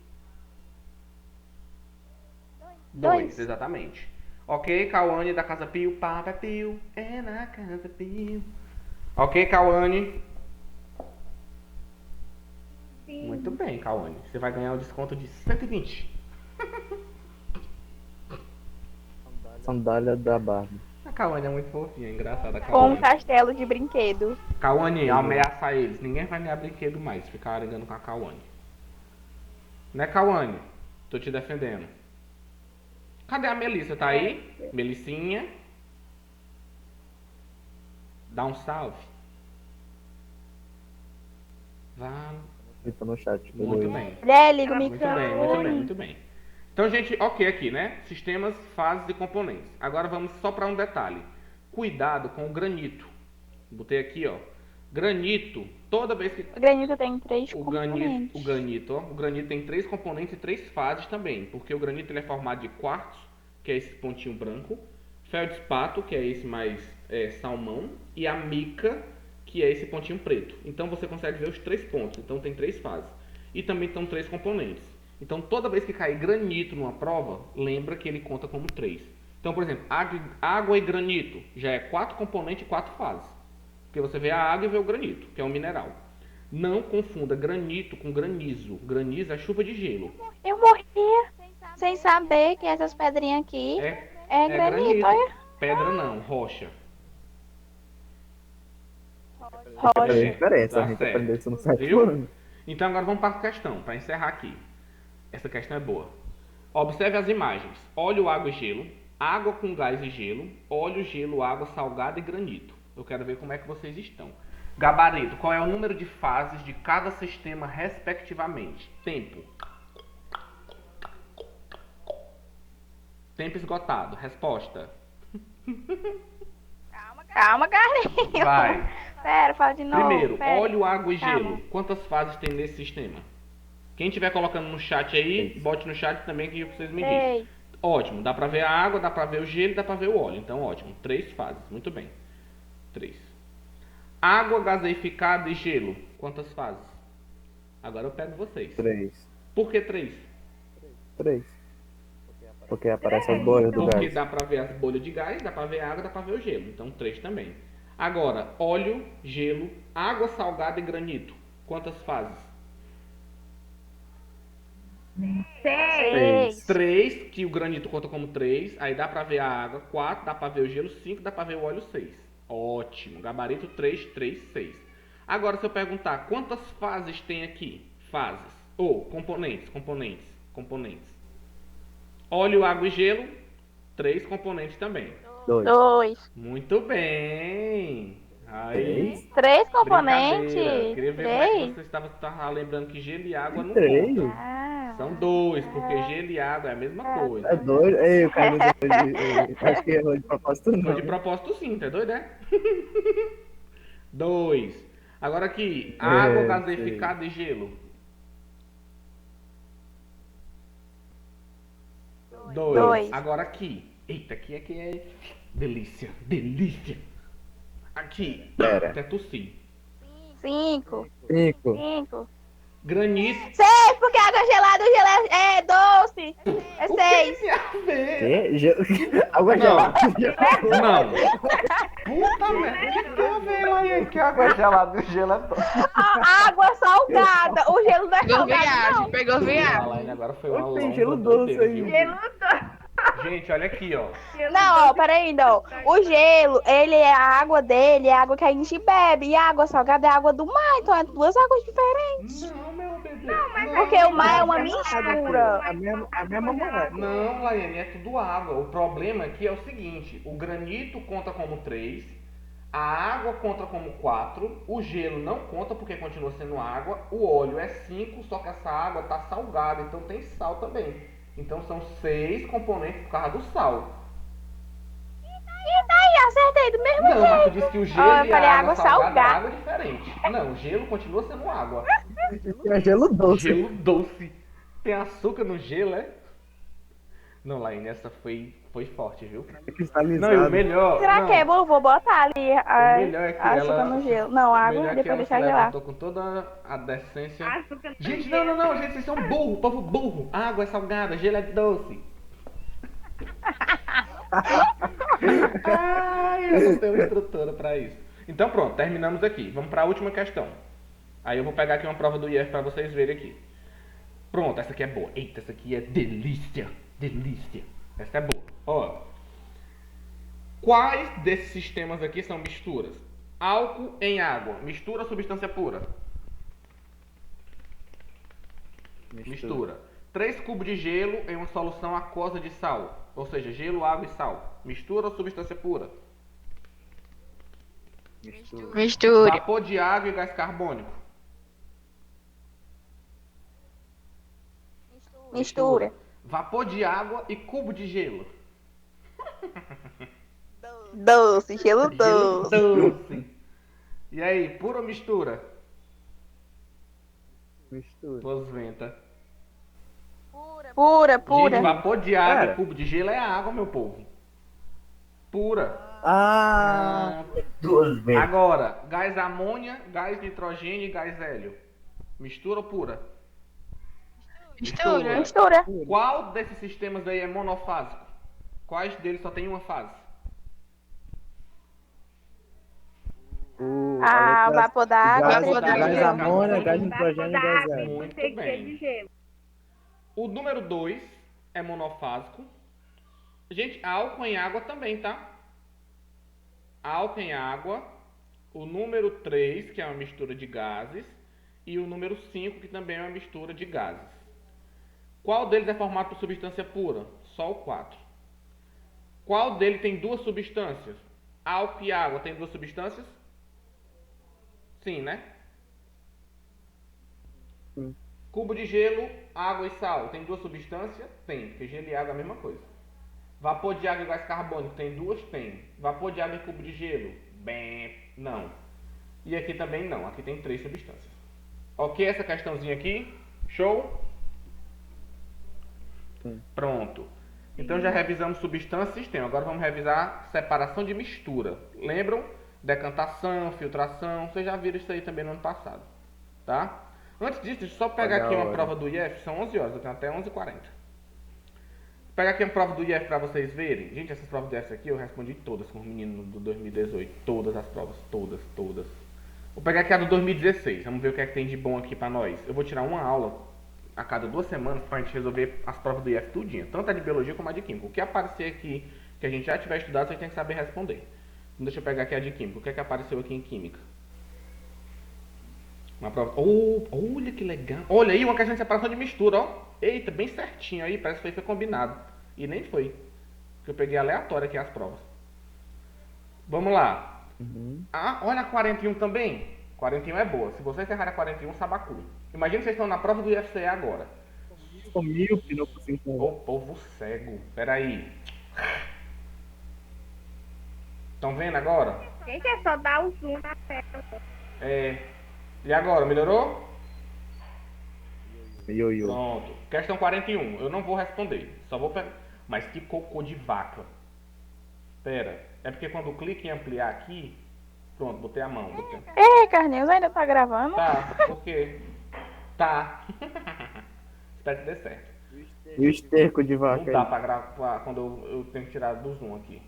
2, exatamente. Ok, Cauane da Casa Pio. Papa Pio é na Casa Pio. Ok, Cauane. Muito bem, Cauane. Você vai ganhar um desconto de 120. Sandália da Barbie. A Cauane é muito fofinha, engraçada a Com um Cauane. castelo de brinquedo. Cauane, ameaça eles. Ninguém vai ganhar brinquedo mais, ficar arengando com a Cauane. Né, Cauane? Tô te defendendo. Cadê a Melissa? Tá aí? Melissinha? Dá um salve. Vá. Tá no chat. Muito bem. Mulher, liga o Muito bem, muito bem, microfone. muito bem. Então, gente, ok aqui, né? Sistemas, fases e componentes. Agora vamos só para um detalhe. Cuidado com o granito. Botei aqui, ó. Granito, toda vez que O granito tem 3 o componentes. granito tem 3 componentes e 3 fases também, porque o granito ele é formado de quartzo, que é esse pontinho branco, feldspato, que é esse mais salmão, e a mica, que é esse pontinho preto. Então você consegue ver os 3 pontos. Então tem 3 fases. E também estão 3 componentes. Então toda vez que cair granito numa prova, lembra que ele conta como 3. Então, por exemplo, água e granito já é 4 componentes e 4 fases. Porque você vê a água e vê o granito, que é um mineral. Não confunda granito com granizo. Granizo é chuva de gelo. Eu morri sem saber que essas pedrinhas aqui é granito, olha. Pedra não, rocha. É a Rocha. diferença, Tá a gente certo. aprendeu isso no sétimo Viu? ano. Então agora vamos para a questão, para encerrar aqui. Essa questão é boa. Observe as imagens. Óleo, água e gelo. Água com gás e gelo. Óleo, gelo, água salgada e granito. Eu quero ver como é que vocês estão. Gabarito. Qual é o número de fases de cada sistema respectivamente? Tempo. Tempo esgotado. Resposta. Calma, Carlinhos. Vai. Pera, fala de novo. Primeiro, pera. óleo, água e Calma. gelo. Quantas fases tem nesse sistema? Quem estiver colocando no chat aí, Três. bote no chat também que vocês me dizem. 3. Ótimo, dá pra ver a água, dá pra ver o gelo e dá pra ver o óleo. Então, ótimo. 3 fases, muito bem. 3. Água gaseificada e gelo. Quantas fases? Agora eu pego vocês. 3. Por que 3? 3. Porque aparece as bolhas do Porque gás. dá pra ver as bolhas de gás, dá pra ver a água, dá pra ver o gelo. Então, 3 também. Agora, óleo, gelo, água salgada e granito. Quantas fases? 6. 3, que o granito conta como 3. Aí dá pra ver a água. 4, dá pra ver o gelo. 5, dá pra ver o óleo. 6. Ótimo. Gabarito 3, 3, 6. Agora, se eu perguntar quantas fases tem aqui? Fases. Ou componentes. Óleo, água e gelo. 3 componentes também. 2. 2. Muito bem. Aí. 3 componentes. Brincadeira. Queria ver como é que 3. você estava lembrando que gelo e água não 3? contam. Ah. São 2, porque gelo e água é a mesma coisa. É 2? Ei, o Carlos acho que errou de propósito Foi não. de propósito sim, tá doido, é? 2. Agora aqui, água gaseificada e gelo. 2. Dois. Agora aqui. Eita, aqui é que é delícia, delícia. Aqui, Pera. até tossir. 5. 5. 5. Granito. 6, porque água gelada, o gelo é doce. É O que 6. tem a ver? Água Não. gelada. Não. Puta merda, o que tem a ver lá aí? Que água gelada e gelo é doce. A água salgada, o gelo não é Pegou salgado, viagem, não. pegou A viagem. Laine agora foi uma Tem longa gelo doce doideira, aí. viu? Gente, olha aqui, ó. Não, ó, peraí, não. O gelo, ele é a água dele, é a água que a gente bebe. E a água salgada é a água do mar, então é 2 águas diferentes. Não, meu bebê. Porque o mar é uma mistura. A mesma moeda. Não, Laiane, é tudo água. O problema aqui é o seguinte: o granito conta como 3, a água conta como 4, o gelo não conta porque continua sendo água, o óleo é 5, só que essa água tá salgada, então tem sal também. Então são 6 componentes por causa do sal. E daí, acertei do mesmo Não, mas tu jeito. disse que o gelo eu e a falei água água salgada é salgada. água diferente. Não, o gelo continua sendo água. É gelo doce. Gelo doce. Tem açúcar no gelo, é? Não, Laine, essa foi forte, viu? É cristalizado. Não, e o melhor. Será não, que é bom? Vou botar ali O melhor é que a açúcar ela. no gelo. Não, o água, melhor é que depois ela deixar se gelar. levantou com toda a decência. Gente, não, gente, vocês são burro, povo burro. Água é salgada, gelo é doce. Ai, eu não tenho instrutora pra isso. Então pronto, terminamos aqui. Vamos pra última questão. Aí eu vou pegar aqui uma prova do IF pra vocês verem aqui. Pronto, essa aqui é boa. Eita, essa aqui é delícia. Delícia. Essa é boa. Ó. Quais desses sistemas aqui são misturas? Álcool em água. Mistura ou substância pura? Mistura. 3 cubos de gelo em uma solução aquosa de sal. Ou seja, gelo, água e sal. Mistura ou substância pura? Misture. Vapor de água e gás carbônico. Mistura. Vapor de água e cubo de gelo. Doce, gelo Gelo doce. doce. E aí, pura ou mistura? Mistura. Posventa. Pura, Gente, pura. vapor de água Cara. e cubo de gelo é água, meu povo. Pura. Ah, duas vezes. Agora, gás amônia, gás nitrogênio e gás hélio. Mistura ou pura? Mistura. Mistura. Qual desses sistemas aí é monofásico? Quais deles só tem uma fase? Ah, o vapor da água. Gás, Vapor da água. gás amônia, gás nitrogênio e gás hélio. Muito bem. O número 2 é monofásico. Gente, álcool em água também, tá? Álcool em água. O número 3, que é uma mistura de gases. E o número 5, que também é uma mistura de gases. Qual deles é formado por substância pura? Só o 4. Qual deles tem duas substâncias? Álcool e água tem duas substâncias? Sim, né? Sim. Cubo de gelo, água e sal. Tem duas substâncias? Tem, porque gelo e água é a mesma coisa. Vapor de água e gás carbônico. Tem duas? Tem. Vapor de água e cubo de gelo? Bem, não. E aqui também não. Aqui tem 3 substâncias. Ok essa questãozinha aqui? Show? Sim. Pronto. Então já revisamos substância e sistema. Agora vamos revisar separação de mistura. Lembram? Decantação, filtração. Vocês já viram isso aí também no ano passado. Tá? Antes disso, deixa eu só pegar Olha aqui a uma hora. prova do IF. São 11 horas, eu tenho até 11h40. Vou pegar aqui uma prova do IF para vocês verem. Gente, essas provas do IF aqui eu respondi todas com os meninos do 2018. Todas as provas. Todas. Vou pegar aqui a do 2016. Vamos ver o que é que tem de bom aqui para nós. Eu vou tirar uma aula a cada 2 semanas para a gente resolver as provas do IF tudinho. Tanto a de biologia como a de química. O que aparecer aqui que a gente já tiver estudado, vocês têm que saber responder. Então deixa eu pegar aqui a de química. O que é que apareceu aqui em química? Uma prova. Olha que legal. Olha aí, uma questão de separação de mistura, ó. Eita, bem certinho aí. Parece que foi combinado. E nem foi. Porque eu peguei aleatório aqui as provas. Vamos lá. Ah, olha a 41 também. 41 é boa. Se vocês errarem a 41, sabacu. Imagina que vocês estão na prova do IFCE agora. Sou míope, não consigo entender. Ô povo cego. Pera aí. Estão vendo agora? Gente, é só dar o zoom na tela. E agora, melhorou? Ioiô. Pronto. Questão 41. Eu não vou responder. Só vou pegar. Mas que cocô de vaca. Pera. É porque quando eu clico em ampliar aqui. Pronto, botei a mão. Ei, Carlinhos, ainda tá gravando? Tá, por quê? Tá. Espero que dê certo. E o esterco de vaca Não dá aí? pra gravar quando eu tenho que tirar do zoom aqui.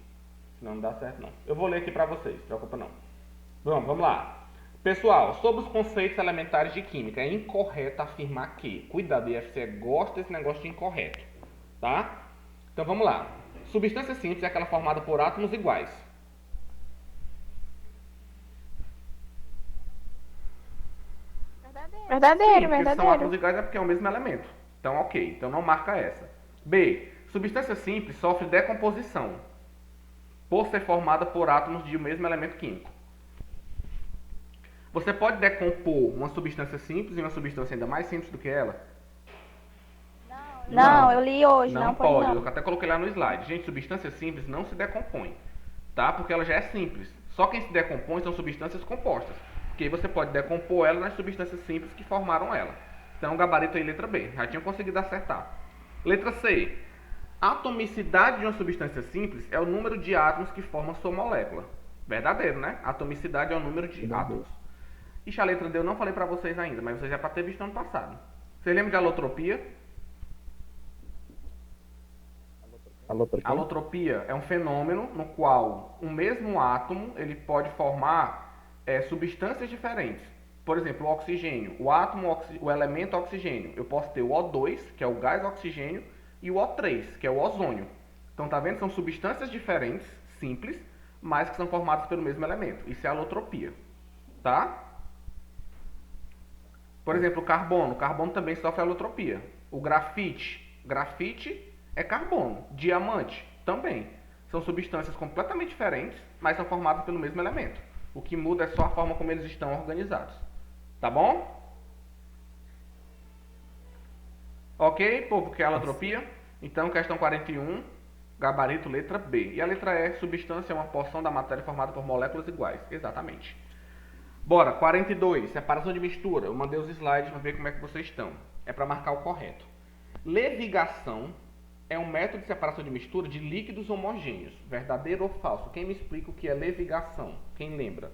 Senão não dá certo não. Eu vou ler aqui pra vocês, não se preocupa não. Vamos lá. Pessoal, sobre os conceitos elementares de química, é incorreto afirmar que. Cuidado, o IFCE gosta desse negócio de incorreto. Tá? Então vamos lá. Substância simples é aquela formada por átomos iguais. Verdadeiro, Sim, porque se são verdadeiro. átomos iguais é porque é o mesmo elemento. Então, ok. Então não marca essa. B. Substância simples sofre decomposição por ser formada por átomos de um mesmo elemento químico. Você pode decompor uma substância simples em uma substância ainda mais simples do que ela? Não, eu li hoje, Não não pode. pode não. Eu até coloquei lá no slide. Gente, substância simples não se decompõe, tá? Porque ela já é simples. Só quem se decompõe são substâncias compostas. Porque aí você pode decompor ela nas substâncias simples que formaram ela. Então, gabarito aí, letra B. Já tinha conseguido acertar. Letra C. A atomicidade de uma substância simples é o número de átomos que formam sua molécula. Verdadeiro, né? Atomicidade é o número de átomos. Ixi, a letra D eu não falei pra vocês ainda, mas vocês já para ter visto ano passado. Vocês lembram de alotropia? Alotropia é um fenômeno no qual um mesmo átomo ele pode formar substâncias diferentes. Por exemplo, o oxigênio, o elemento oxigênio. Eu posso ter o O2, que é o gás oxigênio, e o O3, que é o ozônio. Então, tá vendo? São substâncias diferentes, simples, mas que são formados pelo mesmo elemento. Isso é alotropia, tá? Por exemplo, o carbono. O carbono também sofre alotropia. O grafite. Grafite é carbono. Diamante também. São substâncias completamente diferentes, mas são formadas pelo mesmo elemento. O que muda é só a forma como eles estão organizados. Tá bom? Ok, povo, que é alotropia? Então, questão 41, gabarito, letra B. E a letra E, substância é uma porção da matéria formada por moléculas iguais. Exatamente. Bora, 42, separação de mistura. Eu mandei os slides para ver como é que vocês estão. É para marcar o correto. Levigação é um método de separação de mistura de líquidos homogêneos. Verdadeiro ou falso? Quem me explica o que é levigação? Quem lembra?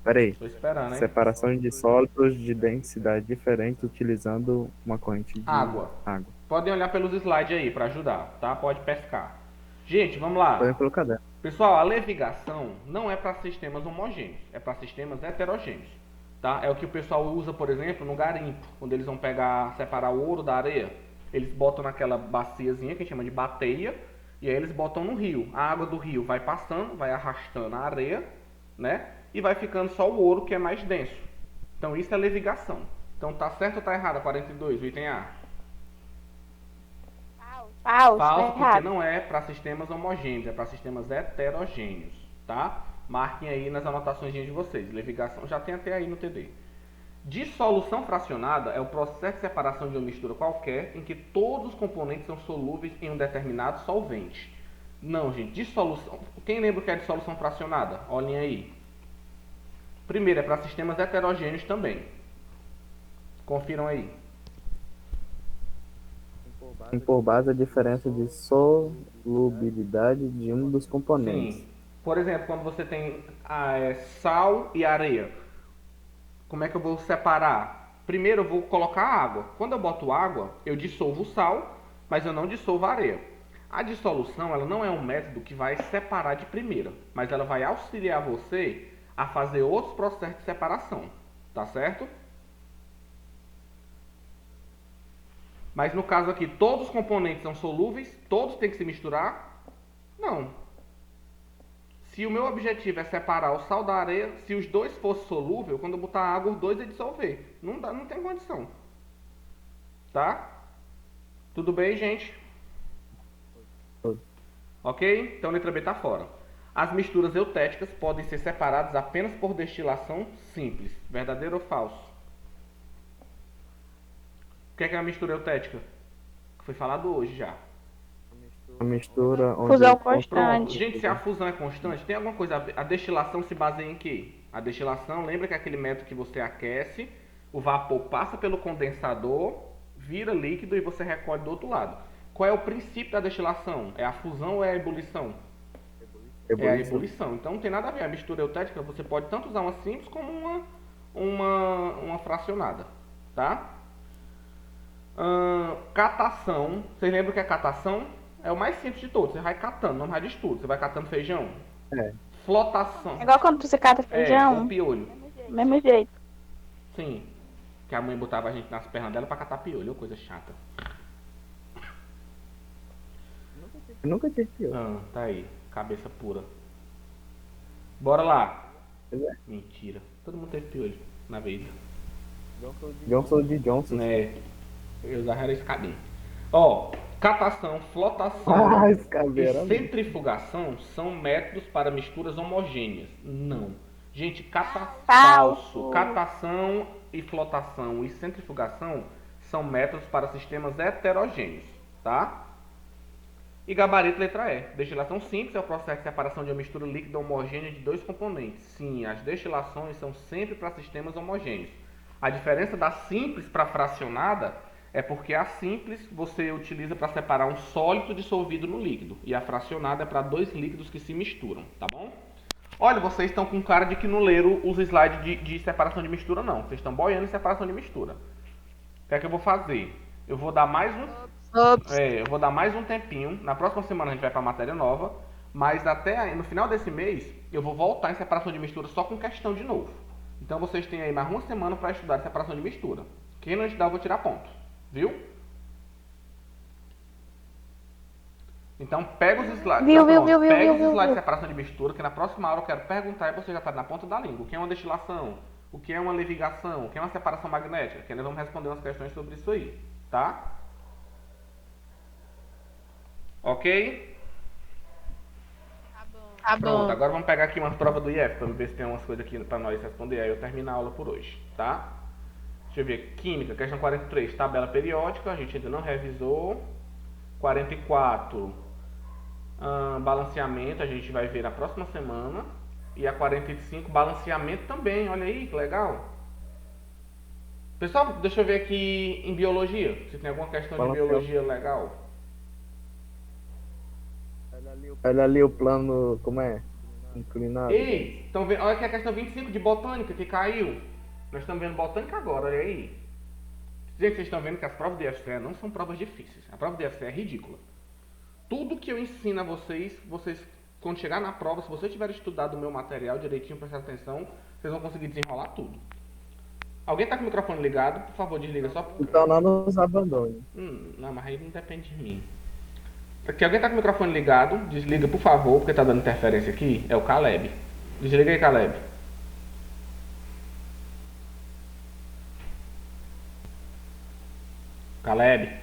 Peraí. Estou esperando, hein? Separação de sólidos de densidade diferente utilizando uma corrente de Água. água. Podem olhar pelos slides aí para ajudar, tá? Pode pescar. Gente, vamos lá. Põe pelo caderno. Pessoal, a levigação não é para sistemas homogêneos, é para sistemas heterogêneos, tá? É o que o pessoal usa, por exemplo, no garimpo, quando eles vão separar o ouro da areia. Eles botam naquela baciazinha que a gente chama de bateia, e aí eles botam no rio. A água do rio vai passando, vai arrastando a areia, né? E vai ficando só o ouro que é mais denso. Então isso é levigação. Então tá certo ou tá errado? 42, o item A. Falso, Falso, tá porque errado. não é para sistemas homogêneos, é para sistemas heterogêneos, tá? Marquem aí nas anotações de vocês. Levigação já tem até aí no TD. Dissolução fracionada é o processo de separação de uma mistura qualquer em que todos os componentes são solúveis em um determinado solvente. Não, gente, dissolução... Quem lembra o que é dissolução fracionada? Olhem aí. Primeiro, é para sistemas heterogêneos também. Confiram aí. Tem por base a diferença de solubilidade de um dos componentes. Sim. Por exemplo, quando você tem sal e areia, como é que eu vou separar? Primeiro eu vou colocar água. Quando eu boto água, eu dissolvo o sal, mas eu não dissolvo a areia. A dissolução, ela não é um método que vai separar de primeira, mas ela vai auxiliar você a fazer outros processos de separação, tá certo? Mas no caso aqui, todos os componentes são solúveis, todos têm que se misturar? Não. Se o meu objetivo é separar o sal da areia, se os dois fossem solúveis, quando eu botar água, os dois ia dissolver. Não dá, não tem condição. Tá? Tudo bem, gente? Ok? Então letra B está fora. As misturas eutéticas podem ser separadas apenas por destilação simples. Verdadeiro ou falso? O que é uma mistura eutética? Foi falado hoje já. A mistura onde Fusão Pronto. constante. Gente, se a fusão é constante, tem alguma coisa a ver? A destilação se baseia em quê? A destilação, lembra que é aquele método que você aquece, o vapor passa pelo condensador, vira líquido e você recolhe do outro lado. Qual é o princípio da destilação? É a fusão ou é a ebulição? É a ebulição. Então não tem nada a ver. A mistura eutética você pode tanto usar uma simples como uma fracionada. Tá? Catação. Vocês lembram que a catação é o mais simples de todos. Você vai catando, não vai de estudo. Você vai catando feijão. É. Flotação. É igual quando você cata Com feijão. piolho. Mesmo jeito. Sim. Que a mãe botava a gente nas pernas dela pra catar piolho. Coisa chata. Eu nunca tive pior. Tá aí. Cabeça pura. Bora lá. Pois é. Mentira. Todo mundo teve piolho na vida. Johnson de Johnson. Né? Eu usava esse cabelo. Ó, catação, flotação Ah, esse cabelo. e centrifugação são métodos para misturas homogêneas. Não. Gente, falso. Catação e flotação e centrifugação são métodos para sistemas heterogêneos, tá? E gabarito letra E. Destilação simples é o processo de separação de uma mistura líquida homogênea de dois componentes. Sim, as destilações são sempre para sistemas homogêneos. A diferença da simples para fracionada é porque a simples você utiliza para separar um sólido dissolvido no líquido. E a fracionada é para dois líquidos que se misturam, tá bom? Olha, vocês estão com cara de que não leram os slides de separação de mistura, não. Vocês estão boiando em separação de mistura. O que é que eu vou fazer? Eu vou dar mais um tempinho. Na próxima semana a gente vai para a matéria nova. Mas até aí, no final desse mês, eu vou voltar em separação de mistura só com questão de novo. Então vocês têm aí mais uma semana para estudar separação de mistura. Quem não estudar, eu vou tirar ponto. Viu? Então pega os slides. Viu, Então, viu, pronto, viu, viu, pega viu, os viu, slides de viu. separação de mistura, que na próxima aula eu quero perguntar e você já está na ponta da língua. O que é uma destilação? O que é uma levigação? O que é uma separação magnética? Que nós vamos responder umas questões sobre isso aí, tá? Ok? Tá Pronto, bom. agora vamos pegar aqui umas provas do IF para ver se tem umas coisas aqui para nós responder. Aí eu termino a aula por hoje, tá? Deixa eu ver. Química, questão 43, tabela periódica, a gente ainda não revisou. 44, balanceamento, a gente vai ver na próxima semana. E a 45, balanceamento também, olha aí, que legal. Pessoal, deixa eu ver aqui em biologia, se tem alguma questão de Balanceamento. biologia legal. Olha ali o plano, como é? Inclinado. Ei, estão vendo? Olha aqui a questão 25 de botânica que caiu. Nós estamos vendo botânica agora, olha aí. Gente, vocês estão vendo que as provas de FCE não são provas difíceis. A prova de FCE é ridícula. Tudo que eu ensino a vocês, quando chegar na prova, se vocês tiverem estudado o meu material direitinho, prestar atenção, vocês vão conseguir desenrolar tudo. Alguém está com o microfone ligado? Por favor, desliga só. Então não nos abandone. Não, mas aí não depende de mim. Aqui, alguém está com o microfone ligado? Desliga, por favor, porque está dando interferência aqui. É o Caleb. Desliga aí, Caleb. Caleb.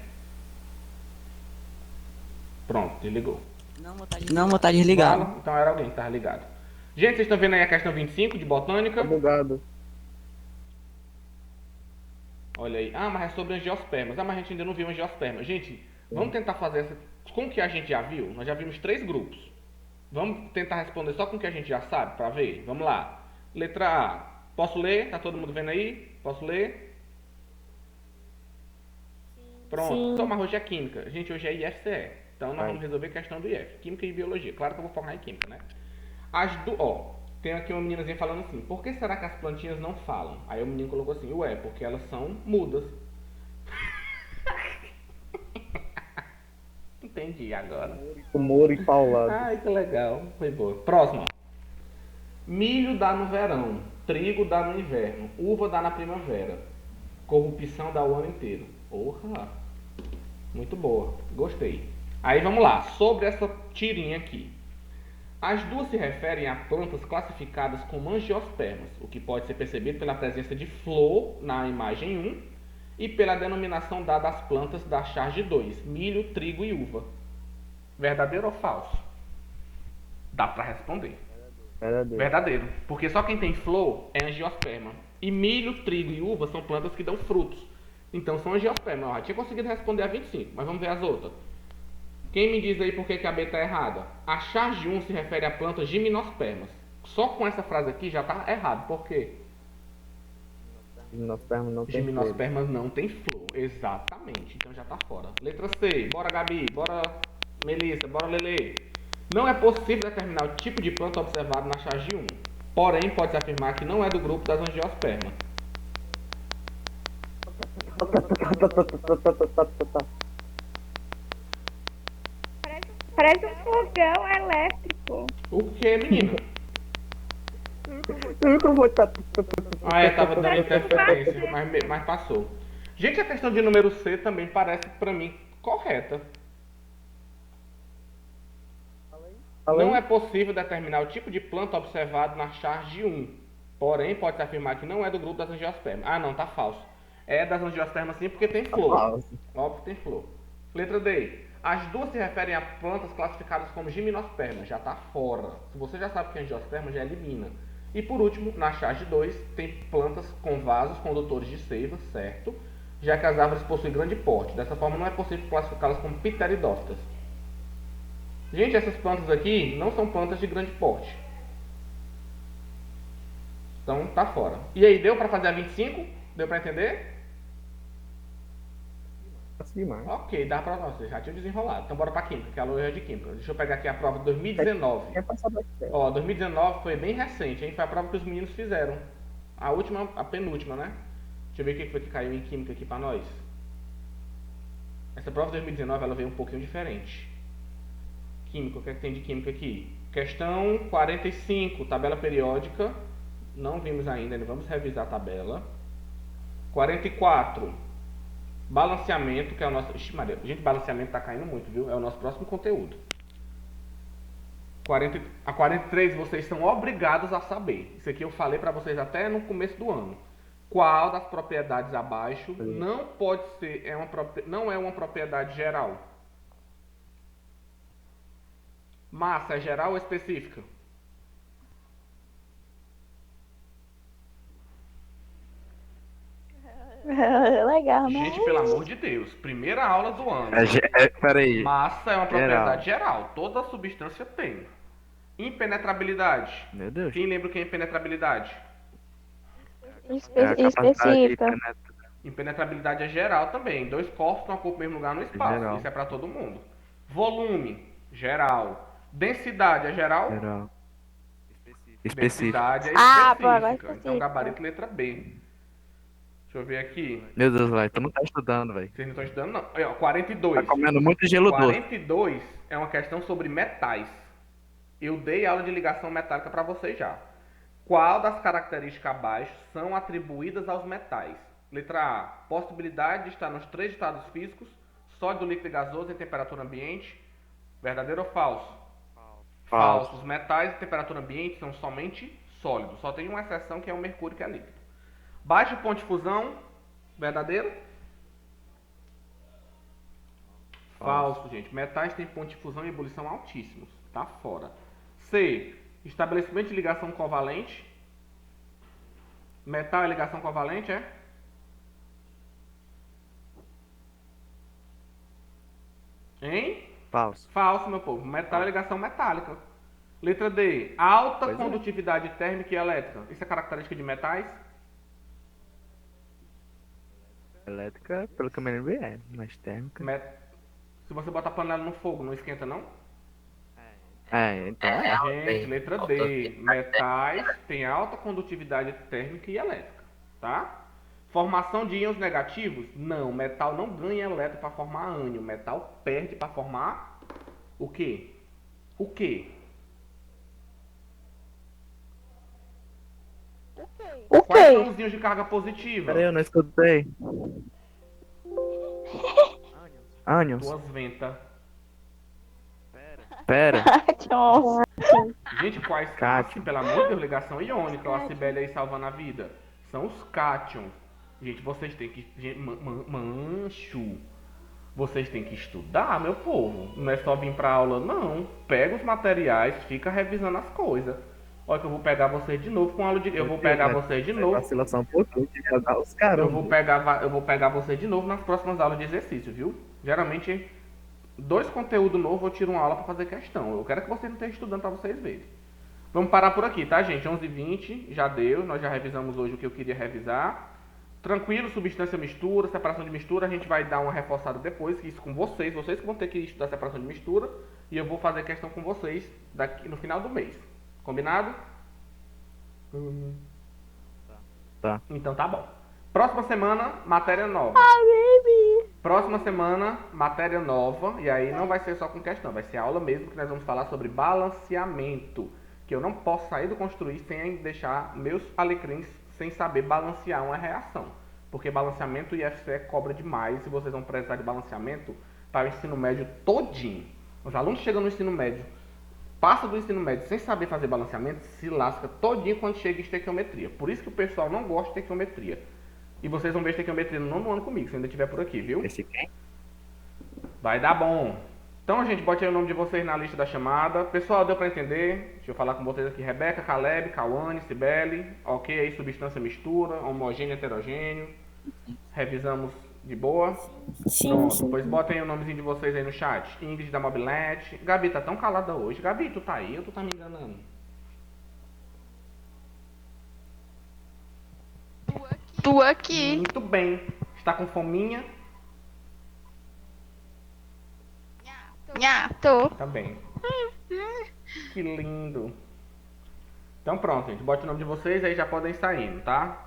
Pronto, desligou. Não, vou estar desligado. Fala, então era alguém que estava ligado. Gente, vocês estão vendo aí a questão 25 de botânica? Tá bugado. Olha aí. Ah, mas é sobre angiospermas. Ah, mas a gente ainda não viu angiosperma. Gente, vamos tentar fazer essa com o que a gente já viu. Nós já vimos 3 grupos. Vamos tentar responder só com o que a gente já sabe, para ver. Vamos lá. Letra A. Posso ler? Tá todo mundo vendo aí? Posso ler? Pronto. Sim. Então, mas hoje é química. Gente, hoje é IFCE. Então nós vamos resolver a questão do IF. Química e biologia. Claro que eu vou focar em química, né? Tem aqui uma meninazinha falando assim: por que será que as plantinhas não falam? Aí o menino colocou assim: ué, porque elas são mudas. Entendi agora. Humor e paulado. Ai, que legal. Foi boa. Próxima. Milho dá no verão, trigo dá no inverno, uva dá na primavera, corrupção dá o ano inteiro. Porra! Muito boa. Gostei. Aí vamos lá. Sobre essa tirinha aqui. As duas se referem a plantas classificadas como angiospermas, o que pode ser percebido pela presença de flor na imagem 1 e pela denominação dada às plantas da charge 2, milho, trigo e uva. Verdadeiro ou falso? Dá para responder. Verdadeiro. Verdadeiro, porque só quem tem flor é angiosperma. E milho, trigo e uva são plantas que dão frutos. Então são angiospermas. Eu já tinha conseguido responder a 25, mas vamos ver as outras. Quem me diz aí por que a B está errada? A charge 1 se refere a plantas gimnospermas. Só com essa frase aqui já está errado. Por quê? Gimnosperma não tem flor. Gimnospermas não tem flor. Exatamente. Então já está fora. Letra C. Bora, Gabi. Bora, Melissa. Bora, Lele. Não é possível determinar o tipo de planta observado na charge 1. Porém, pode-se afirmar que não é do grupo das angiospermas. Parece um fogão elétrico. O que, menina? O microfone tá... Ah, é, tava dando interferência, mas passou. Gente, a questão de número C também parece pra mim correta. Não é possível determinar o tipo de planta observado na charge 1. Porém, pode-se afirmar que não é do grupo das angiospermas. Ah, não, tá falso. É das angiospermas sim, porque tem flor. falso. Óbvio que tem flor. Letra D. As duas se referem a plantas classificadas como gimnospermas. Já tá fora. Se você já sabe que é angiosperma, já elimina. E por último, na charge 2, tem plantas com vasos condutores de seiva, certo? Já que as árvores possuem grande porte. Dessa forma, não é possível classificá-las como pteridófitas. Gente, essas plantas aqui não são plantas de grande porte. Então, tá fora. E aí, deu para fazer a 25? Deu para entender? Demais. Ok, dá pra você, já tinha desenrolado. Então bora pra química, que é a loja de química. Deixa eu pegar aqui a prova de 2019. Quer passar daqui? Ó, 2019 foi bem recente, hein? Foi a prova que os meninos fizeram. A última, a penúltima, né? Deixa eu ver o que foi que caiu em química aqui pra nós. Essa prova de 2019 ela veio um pouquinho diferente. Química, o que é que tem de química aqui? Questão 45, tabela periódica. Não vimos ainda vamos revisar a tabela. 44. Balanceamento, que é o nosso... Ixi, Maria, gente, balanceamento tá caindo muito, viu? É o nosso próximo conteúdo. A 43 vocês são obrigados a saber. Isso aqui eu falei para vocês até no começo do ano. Qual das propriedades abaixo não pode ser, não é uma propriedade geral? Massa é geral ou específica? Legal, né? Gente, pelo amor de Deus, primeira aula do ano. Peraí. Massa é uma propriedade geral. Toda substância tem. Impenetrabilidade. Meu Deus. Quem lembra o que é impenetrabilidade? É a capacidade Específica. Impenetrabilidade é geral também. Dois corpos estão ocupando o mesmo lugar no espaço. Geral. Isso é para todo mundo. Volume, geral. Densidade é geral? Geral. Específico. Densidade é Ah, pô, agora específica. específica. Então, gabarito letra B. Deixa eu ver aqui. Meu Deus, Lai, tu não tá estudando, velho. Vocês não estão estudando, não. Aí, ó, 42. Tá comendo muito gelo doce. 42 é uma questão sobre metais. Eu dei aula de ligação metálica para vocês já. Qual das características abaixo são atribuídas aos metais? Letra A. Possibilidade de estar nos 3 estados físicos, sólido, líquido e gasoso em temperatura ambiente. Verdadeiro ou falso? Falso. Os metais em temperatura ambiente são somente sólidos. Só tem uma exceção que é o mercúrio, que é líquido. Baixo ponto de fusão. Verdadeiro? Falso, gente. Metais têm ponto de fusão e ebulição altíssimos. Tá fora. C. Estabelecimento de ligação covalente. Metal é ligação covalente, é? Hein? Falso. Falso, meu povo. Metal é ligação metálica. Letra D. Alta Pois é. condutividade térmica e elétrica. Isso é característica de metais? Elétrica, pelo que eu me lembro, é. Mas térmica. Se você botar a panela no fogo, não esquenta, não? É, então é. Gente, letra D. Metais têm alta condutividade térmica e elétrica, tá? Formação de íons negativos? Não, metal não ganha elétron para formar ânion. Metal perde para formar o quê? O quê? Quais são os íons de carga positiva? Peraí, eu não escutei. Ânions. Duas ventas. Pera. Nossa. Gente, quais cátions? Pelo amor de Deus, ligação iônica, ó, a Cibele aí salvando a vida. São os cátions. Gente, vocês têm que... Mancho. Vocês têm que estudar, meu povo. Não é só vir pra aula, não. Pega os materiais, fica revisando as coisas. Olha que eu vou pegar vocês de novo com aula de... Eu vou pegar vocês de novo. Vacilação um pouquinho, que já dá os caras. Eu vou pegar vocês de novo nas próximas aulas de exercício, viu? Geralmente, 2 conteúdos novos eu tiro uma aula pra fazer questão. Eu quero que vocês não estejam estudando pra vocês verem. Vamos parar por aqui, tá, gente? 11h20, já deu. Nós já revisamos hoje o que eu queria revisar. Tranquilo, substância mistura, separação de mistura. A gente vai dar uma reforçada depois, isso com vocês. Vocês que vão ter que estudar separação de mistura. E eu vou fazer questão com vocês daqui no final do mês. Combinado? Tá. Então tá bom. Próxima semana, matéria nova. Próxima semana, matéria nova. E aí não vai ser só com questão, vai ser aula mesmo que nós vamos falar sobre balanceamento. Que eu não posso sair do construir sem deixar meus alecrins sem saber balancear uma reação. Porque balanceamento o IFCE cobra demais e vocês vão precisar de balanceamento para o ensino médio todinho. Os alunos chegam no ensino médio, passa do ensino médio sem saber fazer balanceamento, se lasca todinho quando chega em estequiometria. Por isso que o pessoal não gosta de estequiometria. E vocês vão ver estequiometria no 9º ano comigo, se ainda estiver por aqui, viu? Esse quem? Vai dar bom. Então, gente, bote aí o nome de vocês na lista da chamada. Pessoal, deu pra entender? Deixa eu falar com vocês aqui. Rebeca, Caleb, Cauane, Cibele. Ok, aí substância mistura, homogêneo, heterogêneo. Revisamos de boa? Pronto, pois botem aí o nomezinho de vocês aí no chat. Ingrid da Mobilete. Gabi tá tão calada hoje. Gabi, tu tá aí ou tu tá me enganando? Tu aqui. Muito bem. Está com fominha? Nha, tô. Tá bem. Que lindo. Então pronto, gente. Bote o nome de vocês aí já podem ir saindo, tá?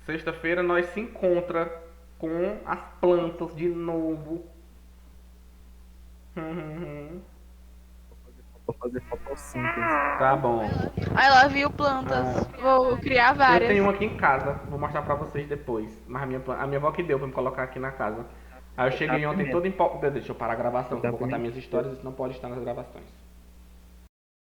Sexta-feira nós se encontra com as plantas de novo. fazer fotossíntese. Tá bom. Aí lá viu plantas. Vou criar Eu várias. tenho uma aqui em casa, vou mostrar pra vocês depois. Mas a minha avó que deu pra me colocar aqui na casa. Aí eu cheguei ontem todo empolgado. Deixa eu parar a gravação, que eu vou contar minhas histórias, isso não pode estar nas gravações.